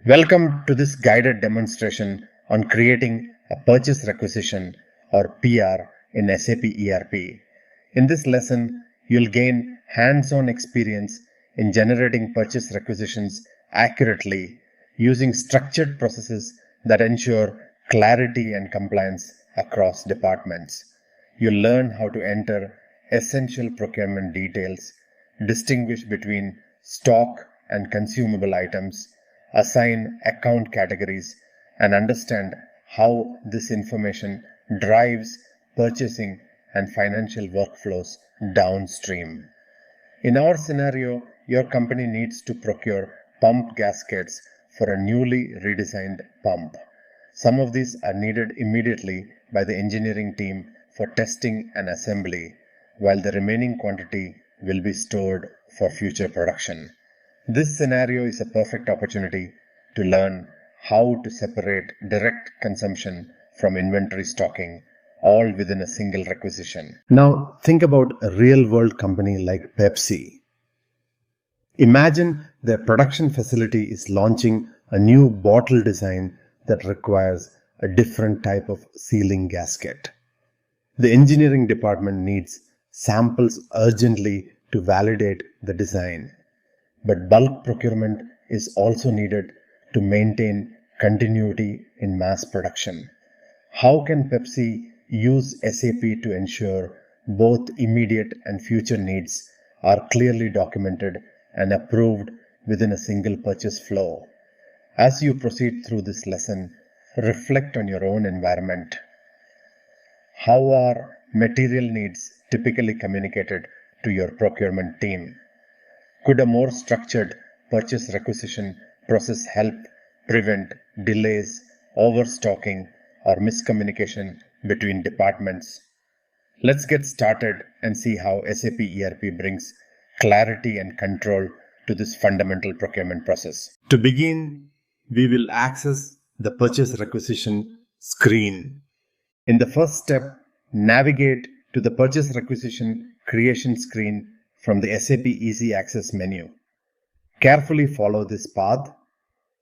Welcome to this guided demonstration on creating a purchase requisition or PR in SAP ERP. In this lesson, you'll gain hands-on experience in generating purchase requisitions accurately using structured processes that ensure clarity and compliance across departments. You'll learn how to enter essential procurement details, distinguish between stock and consumable items, assign account categories, and understand how this information drives purchasing and financial workflows downstream. In our scenario, your company needs to procure pump gaskets for a newly redesigned pump. Some of these are needed immediately by the engineering team for testing and assembly, while the remaining quantity will be stored for future production. This scenario is a perfect opportunity to learn how to separate direct consumption from inventory stocking, all within a single requisition. Now, think about a real world company like Pepsi. Imagine their production facility is launching a new bottle design that requires a different type of sealing gasket. The engineering department needs samples urgently to validate the design. But bulk procurement is also needed to maintain continuity in mass production. How can Pepsi use SAP to ensure both immediate and future needs are clearly documented and approved within a single purchase flow? As you proceed through this lesson, reflect on your own environment. How are material needs typically communicated to your procurement team? Could a more structured purchase requisition process help prevent delays, overstocking, or miscommunication between departments? Let's get started and see how SAP ERP brings clarity and control to this fundamental procurement process. To begin, we will access the purchase requisition screen. In the first step, navigate to the purchase requisition creation screen from the SAP Easy Access menu. Carefully follow this path.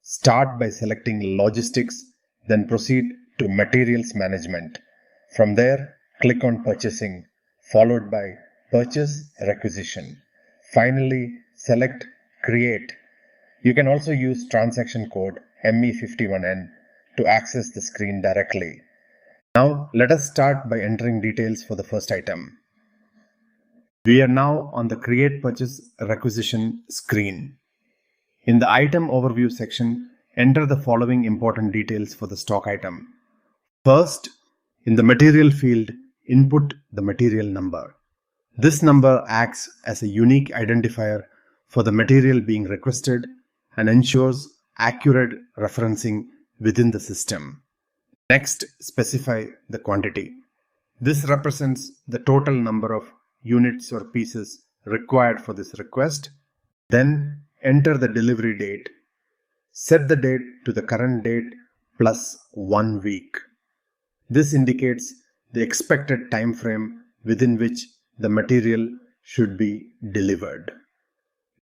Start by selecting Logistics, then proceed to Materials Management. From there, click on Purchasing, followed by Purchase Requisition. Finally, select Create. You can also use transaction code ME51N to access the screen directly. Now, let us start by entering details for the first item. We are now on the Create Purchase Requisition screen. In the Item Overview section, enter the following important details for the stock item. First, in the Material field, input the material number. This number acts as a unique identifier for the material being requested and ensures accurate referencing within the system. Next, specify the quantity. This represents the total number of units or pieces required for this request. Then enter the delivery date. Set the date to the current date plus 1 week. This indicates the expected time frame within which the material should be delivered.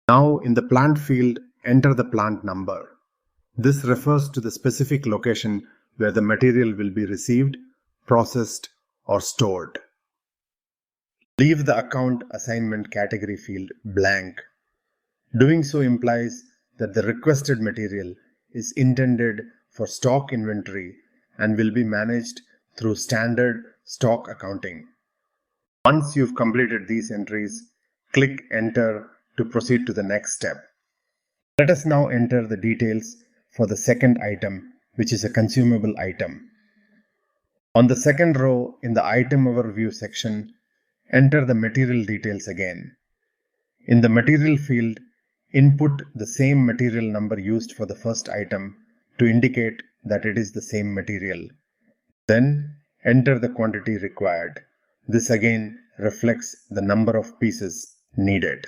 Now in the plant field, enter the plant number. This refers to the specific location where the material will be received, processed, or stored. Leave the account assignment category field blank. Doing so implies that the requested material is intended for stock inventory and will be managed through standard stock accounting. Once you've completed these entries, click Enter to proceed to the next step. Let us now enter the details for the second item, which is a consumable item. On the second row in the Item Overview section, enter the material details again. In the Material field, input the same material number used for the first item to indicate that it is the same material. Then enter the quantity required. This again reflects the number of pieces needed.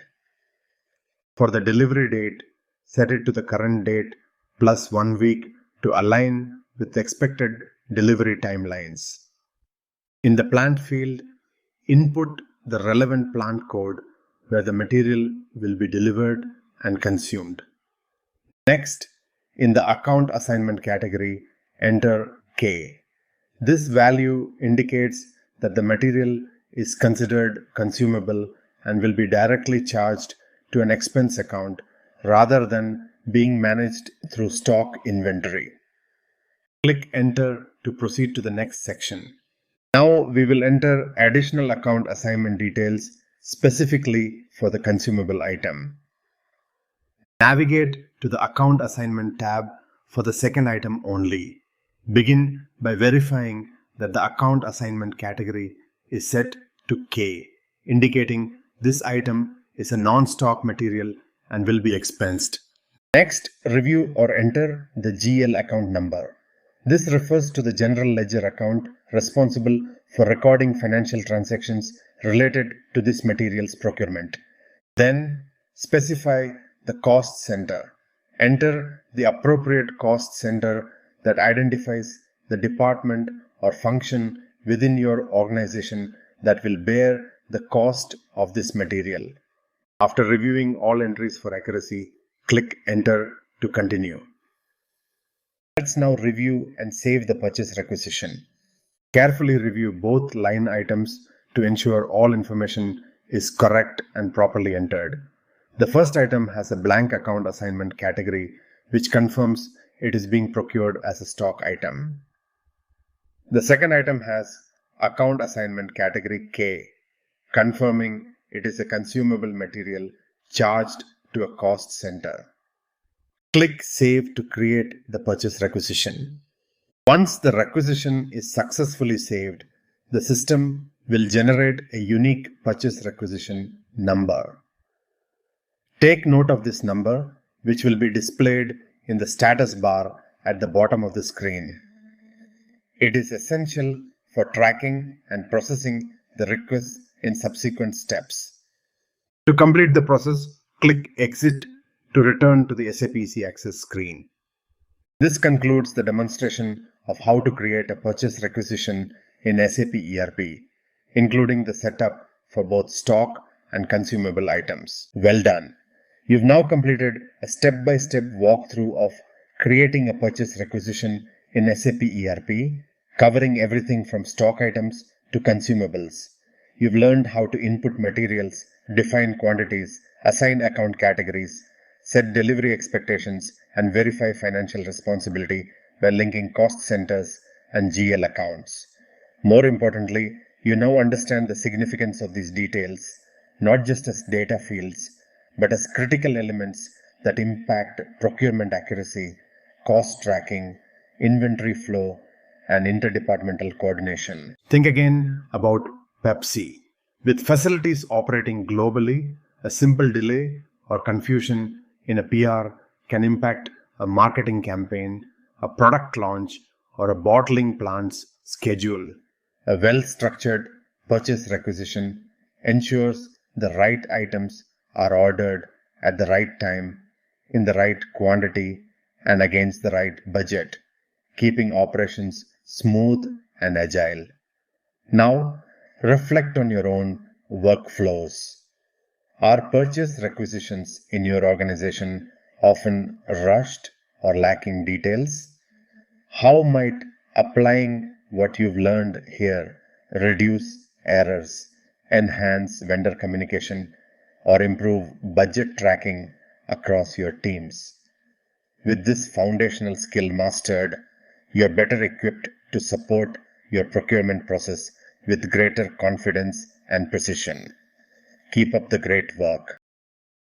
For the delivery date, set it to the current date plus 1 week to align with the expected delivery timelines. In the plant field, input the relevant plant code where the material will be delivered and consumed. Next, In the account assignment category, enter K. This value indicates that the material is considered consumable and will be directly charged to an expense account rather than being managed through stock inventory. Click Enter to proceed to the next section. Now we will enter additional account assignment details specifically for the consumable item. Navigate to the Account Assignment tab for the second item only. Begin by verifying that the account assignment category is set to K, indicating this item is a non-stock material and will be expensed. Next, review or enter the GL account number. This refers to the general ledger account responsible for recording financial transactions related to this material's procurement. Then, specify the cost center. Enter the appropriate cost center that identifies the department or function within your organization that will bear the cost of this material. After reviewing all entries for accuracy, click Enter to continue. Let's now review and save the purchase requisition. Carefully review both line items to ensure all information is correct and properly entered. The first item has a blank account assignment category, which confirms it is being procured as a stock item. The second item has account assignment category K, confirming it is a consumable material charged to a cost center. Click Save to create the purchase requisition. Once the requisition is successfully saved, the system will generate a unique purchase requisition number. Take note of this number, which will be displayed in the status bar at the bottom of the screen. It is essential for tracking and processing the request in subsequent steps. To complete the process, click Exit to return to the SAP EC Access screen. This concludes the demonstration of how to create a purchase requisition in SAP ERP, including the setup for both stock and consumable items. Well done! You've now completed a step-by-step walkthrough of creating a purchase requisition in SAP ERP, covering everything from stock items to consumables. You've learned how to input materials, define quantities, assign account categories, set delivery expectations, and verify financial responsibility by linking cost centers and GL accounts. More importantly, you now understand the significance of these details, not just as data fields, but as critical elements that impact procurement accuracy, cost tracking, inventory flow, and interdepartmental coordination. Think again about Pepsi. With facilities operating globally, a simple delay or confusion in a PR can impact a marketing campaign, a product launch, or a bottling plant's schedule. A well-structured purchase requisition ensures the right items are ordered at the right time, in the right quantity, and against the right budget, keeping operations smooth and agile. Now, reflect on your own workflows. Are purchase requisitions in your organization often rushed or lacking details? How might applying what you've learned here reduce errors, enhance vendor communication, or improve budget tracking across your teams? With this foundational skill mastered, you're better equipped to support your procurement process with greater confidence and precision. Keep up the great work.